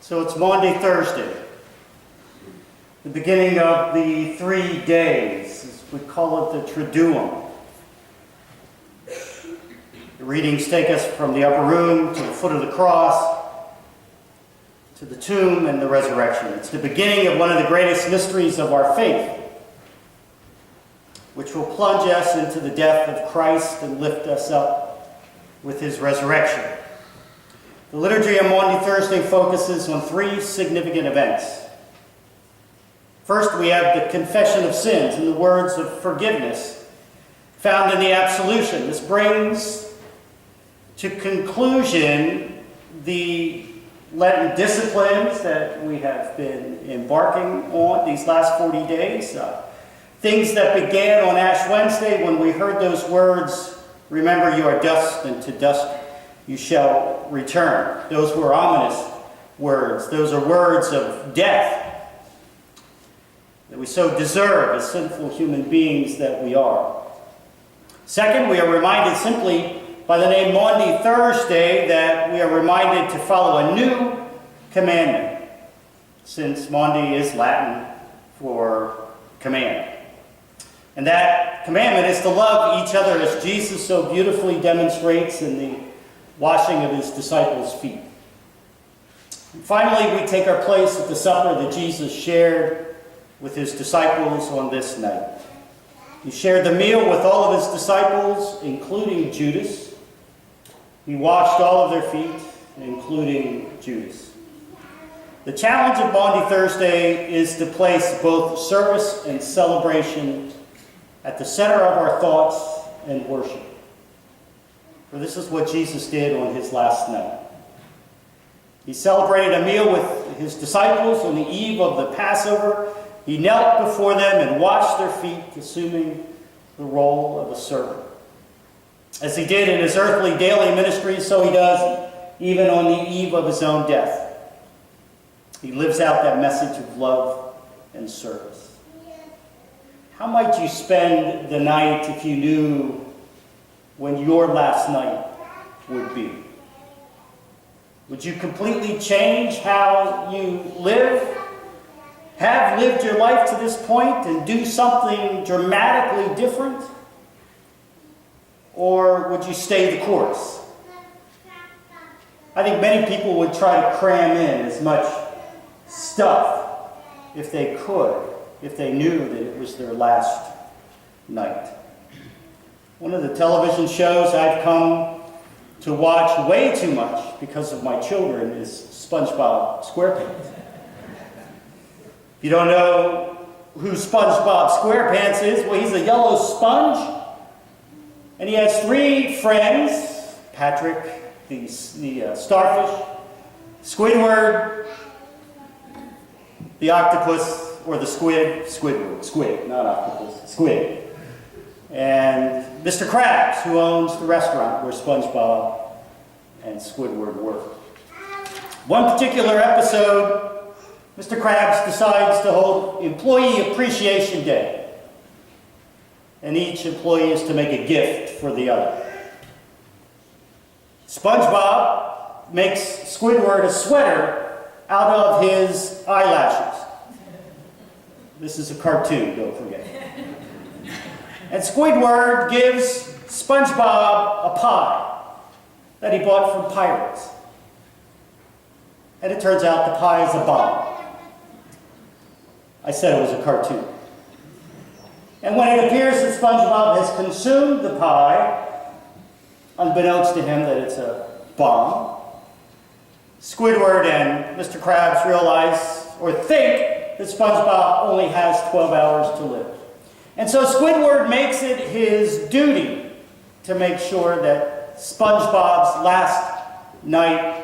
So it's Maundy, Thursday, the beginning of the 3 days, as we call it the Triduum. The readings take us from the upper room to the foot of the cross, to the tomb and the resurrection. It's the beginning of one of the greatest mysteries of our faith, which will plunge us into the death of Christ and lift us up with his resurrection. The liturgy on Maundy Thursday focuses on 3 significant events. First, we have the confession of sins and the words of forgiveness found in the absolution. This brings to conclusion the Lenten disciplines that we have been embarking on these last 40 days. Things that began on Ash Wednesday when we heard those words, "Remember you are dust, and to dust you shall return." Those were ominous words. Those are words of death that we so deserve as sinful human beings that we are. Second, we are reminded simply by the name Maundy Thursday that we are reminded to follow a new commandment, since Maundy is Latin for command. And that commandment is to love each other as Jesus so beautifully demonstrates in the washing of his disciples' feet. And finally, we take our place at the supper that Jesus shared with his disciples on this night. He shared the meal with all of his disciples, including Judas. He washed all of their feet, including Judas. The challenge of Maundy Thursday is to place both service and celebration at the center of our thoughts and worship. For this is what Jesus did on his last night. He celebrated a meal with his disciples on the eve of the Passover. He knelt before them and washed their feet, assuming the role of a servant. As he did in his earthly daily ministry, so he does even on the eve of his own death. He lives out that message of love and service. How might you spend the night if you knew when your last night would be? Would you completely change how you live? Have lived your life to this point and do something dramatically different? Or would you stay the course? I think many people would try to cram in as much stuff if they could, if they knew that it was their last night. One of the television shows I've come to watch way too much because of my children is SpongeBob SquarePants. If you don't know who SpongeBob SquarePants is, well, he's a yellow sponge, and he has 3 friends: Patrick, the starfish, Squidward, the octopus, or the squid, not octopus, squid, and Mr. Krabs, who owns the restaurant where SpongeBob and Squidward work. One particular episode, Mr. Krabs decides to hold Employee Appreciation Day, and each employee is to make a gift for the other. SpongeBob makes Squidward a sweater out of his eyelashes. This is a cartoon, don't forget. And Squidward gives SpongeBob a pie that he bought from pirates. And it turns out the pie is a bomb. I said it was a cartoon. And when it appears that SpongeBob has consumed the pie, unbeknownst to him that it's a bomb, Squidward and Mr. Krabs realize or think that SpongeBob only has 12 hours to live. And so Squidward makes it his duty to make sure that SpongeBob's last night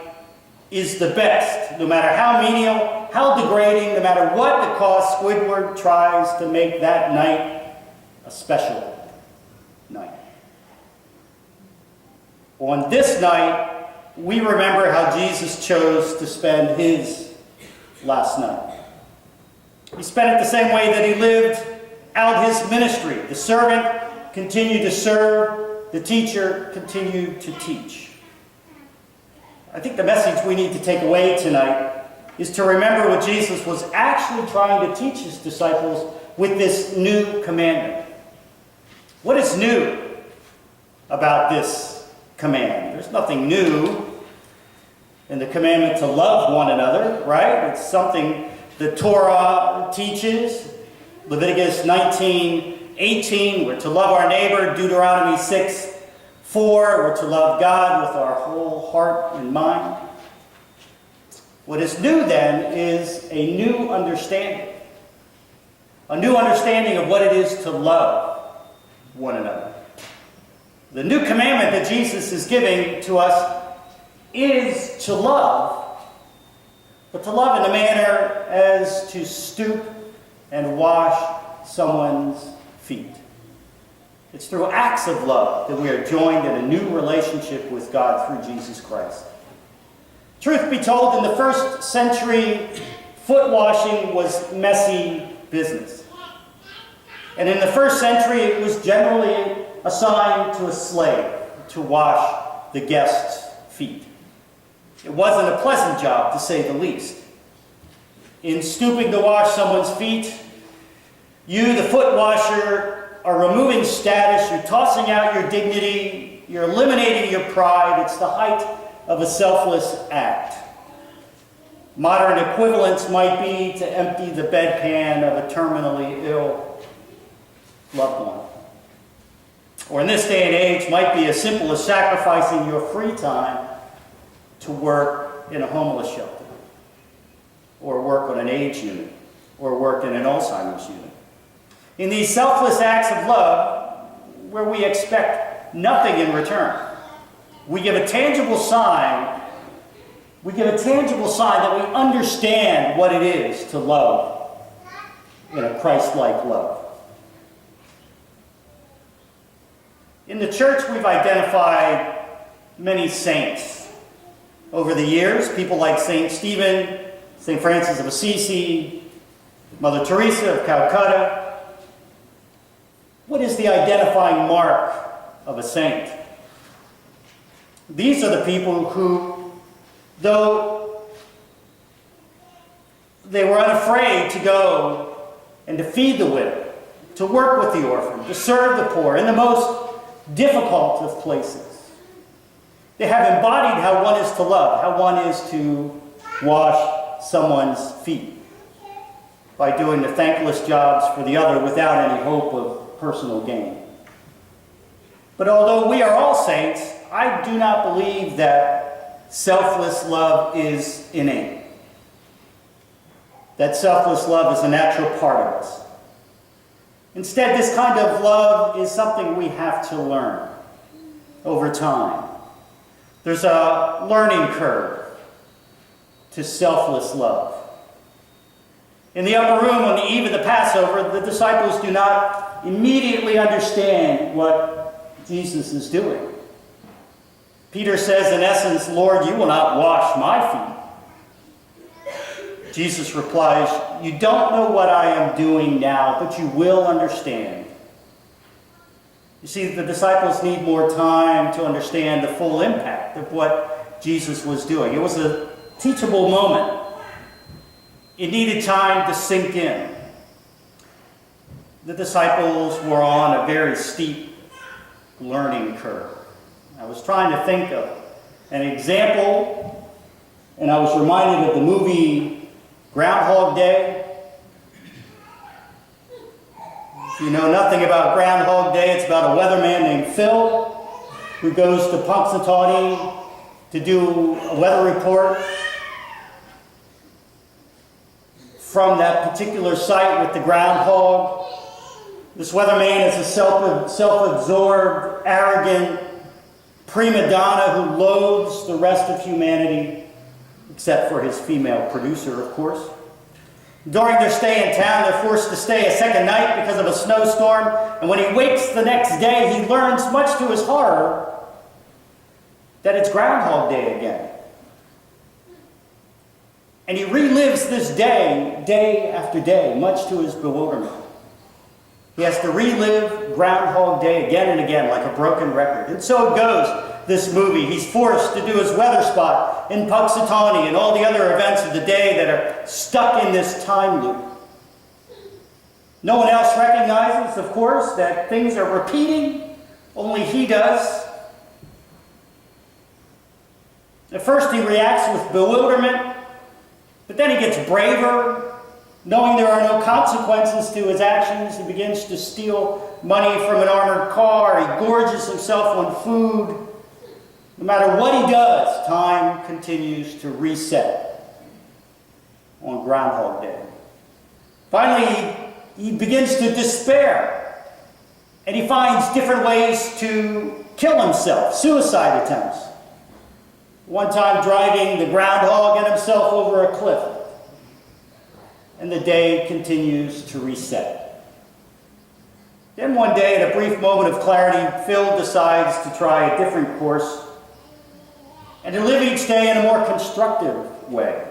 is the best. No matter how menial, how degrading, no matter what the cost, Squidward tries to make that night a special night. On this night, we remember how Jesus chose to spend his last night. He spent it the same way that he lived out his ministry. The servant continued to serve, the teacher continued to teach. I think the message we need to take away tonight is to remember what Jesus was actually trying to teach his disciples with this new commandment. What is new about this command? There's nothing new in the commandment to love one another, right? It's something the Torah teaches. Leviticus 19:18, we're to love our neighbor. Deuteronomy 6:4, we're to love God with our whole heart and mind. What is new then is a new understanding. A new understanding of what it is to love one another. The new commandment that Jesus is giving to us is to love, but to love in a manner as to stoop and wash someone's feet. It's through acts of love that we are joined in a new relationship with God through Jesus Christ. Truth be told, in the first century, foot washing was messy business. And in the first century, it was generally assigned to a slave to wash the guest's feet. It wasn't a pleasant job, to say the least. In stooping to wash someone's feet, you, the foot washer, are removing status, you're tossing out your dignity, you're eliminating your pride. It's the height of a selfless act. Modern equivalents might be to empty the bedpan of a terminally ill loved one. Or in this day and age, might be as simple as sacrificing your free time to work in a homeless shelter, or work on an AIDS unit, or work in an Alzheimer's unit. In these selfless acts of love, where we expect nothing in return, we give a tangible sign that we understand what it is to love in a Christ-like love. In the church, we've identified many saints over the years, people like St. Stephen, St. Francis of Assisi, Mother Teresa of Calcutta. What is the identifying mark of a saint? These are the people who, though they were unafraid to go and to feed the widow, to work with the orphan, to serve the poor in the most difficult of places. They have embodied how one is to love, how one is to wash someone's feet by doing the thankless jobs for the other without any hope of personal gain. But although we are all saints, I do not believe that selfless love is innate. That selfless love is a natural part of us. Instead, this kind of love is something we have to learn over time. There's a learning curve to selfless love. In the upper room on the eve of the Passover, the disciples do not immediately understand what Jesus is doing. Peter says, in essence, "Lord, you will not wash my feet." Jesus replies, "You don't know what I am doing now, but you will understand." You see, the disciples need more time to understand the full impact of what Jesus was doing. It was a teachable moment. It needed time to sink in. The disciples were on a very steep learning curve. I was trying to think of an example, and I was reminded of the movie Groundhog Day. If you know nothing about Groundhog Day, it's about a weatherman named Phil who goes to Punxsutawney to do a weather report from that particular site with the groundhog. This weatherman is a self-absorbed, arrogant prima donna who loathes the rest of humanity, except for his female producer, of course. During their stay in town, they're forced to stay a second night because of a snowstorm, and when he wakes the next day, he learns, much to his horror, that it's Groundhog Day again. And he relives this day, day after day, much to his bewilderment. He has to relive Groundhog Day again and again, like a broken record. And so it goes. this movie. He's forced to do his weather spot in Punxsutawney and all the other events of the day that are stuck in this time loop. No one else recognizes, of course, that things are repeating. Only he does. At first he reacts with bewilderment, but then he gets braver. Knowing there are no consequences to his actions, he begins to steal money from an armored car. He gorges himself on food. No matter what he does, time continues to reset on Groundhog Day. Finally, he begins to despair, and he finds different ways to kill himself, suicide attempts. One time driving the groundhog and himself over a cliff. And the day continues to reset. Then one day, at a brief moment of clarity, Phil decides to try a different course and to live each day in a more constructive way.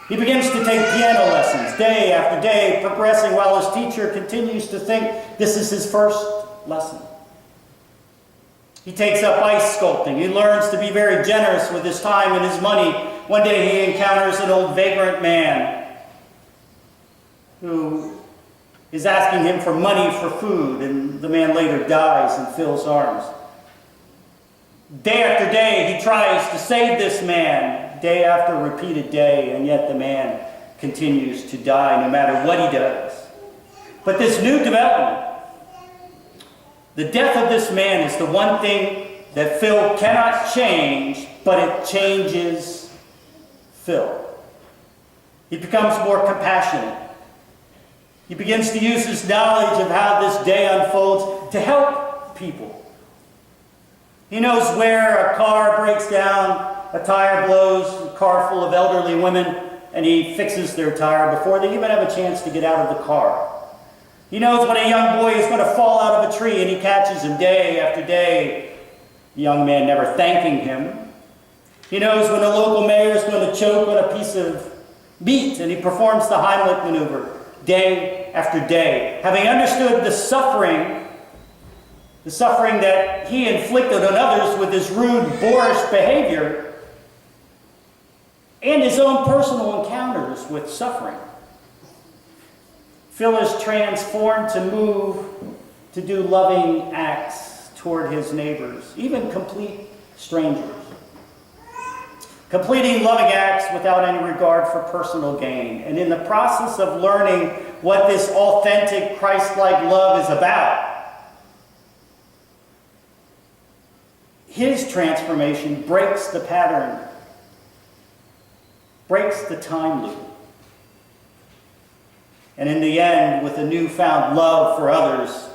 He begins to take piano lessons day after day, progressing while his teacher continues to think this is his first lesson. He takes up ice sculpting. He learns to be very generous with his time and his money. One day he encounters an old vagrant man who is asking him for money for food, and the man later dies in Phil's arms. Day after day, he tries to save this man, day after repeated day, and yet the man continues to die no matter what he does. But this new development, the death of this man, is the one thing that Phil cannot change, but it changes Phil. He becomes more compassionate. He begins to use his knowledge of how this day unfolds to help people. He knows where a car breaks down, a tire blows, a car full of elderly women, and he fixes their tire before they even have a chance to get out of the car. He knows when a young boy is going to fall out of a tree, and he catches him day after day, the young man never thanking him. He knows when a local mayor is going to choke on a piece of meat, and he performs the Heimlich maneuver day after day. Having understood the suffering that he inflicted on others with his rude, boorish behavior, and his own personal encounters with suffering, Phil is transformed to move to do loving acts toward his neighbors, even complete strangers. Completing loving acts without any regard for personal gain. And in the process of learning what this authentic, Christ-like love is about, his transformation breaks the pattern, breaks the time loop. And in the end, with a newfound love for others,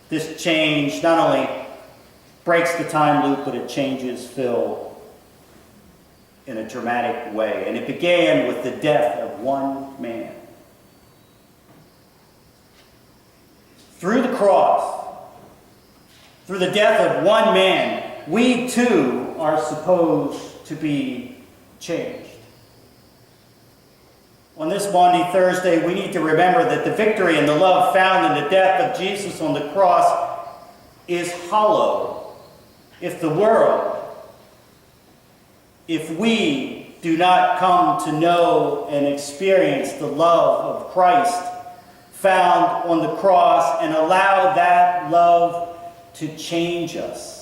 this change not only breaks the time loop, but it changes Phil in a dramatic way. And it began with the death of one man. Through the cross, through the death of one man, we too are supposed to be changed. On this Maundy Thursday, we need to remember that the victory and the love found in the death of Jesus on the cross is hollow if the world, if we do not come to know and experience the love of Christ found on the cross and allow that love to change us.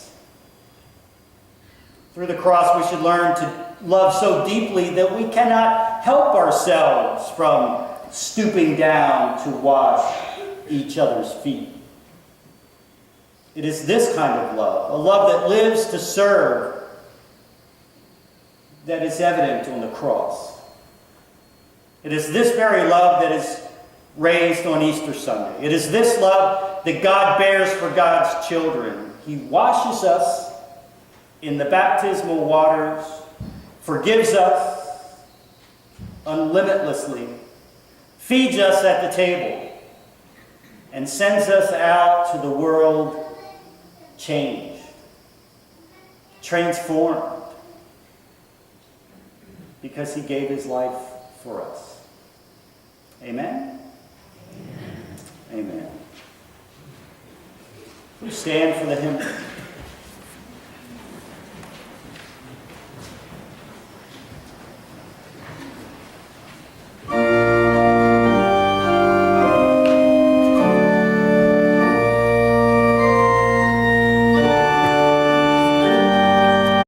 Through the cross, we should learn to love so deeply that we cannot help ourselves from stooping down to wash each other's feet. It is this kind of love, a love that lives to serve, that is evident on the cross. It is this very love that is raised on Easter Sunday. It is this love that God bears for God's children. He washes us in the baptismal waters, forgives us unlimitlessly, feeds us at the table, and sends us out to the world changed, transformed, because he gave his life for us. Amen? Amen. Amen. Please stand for the hymn.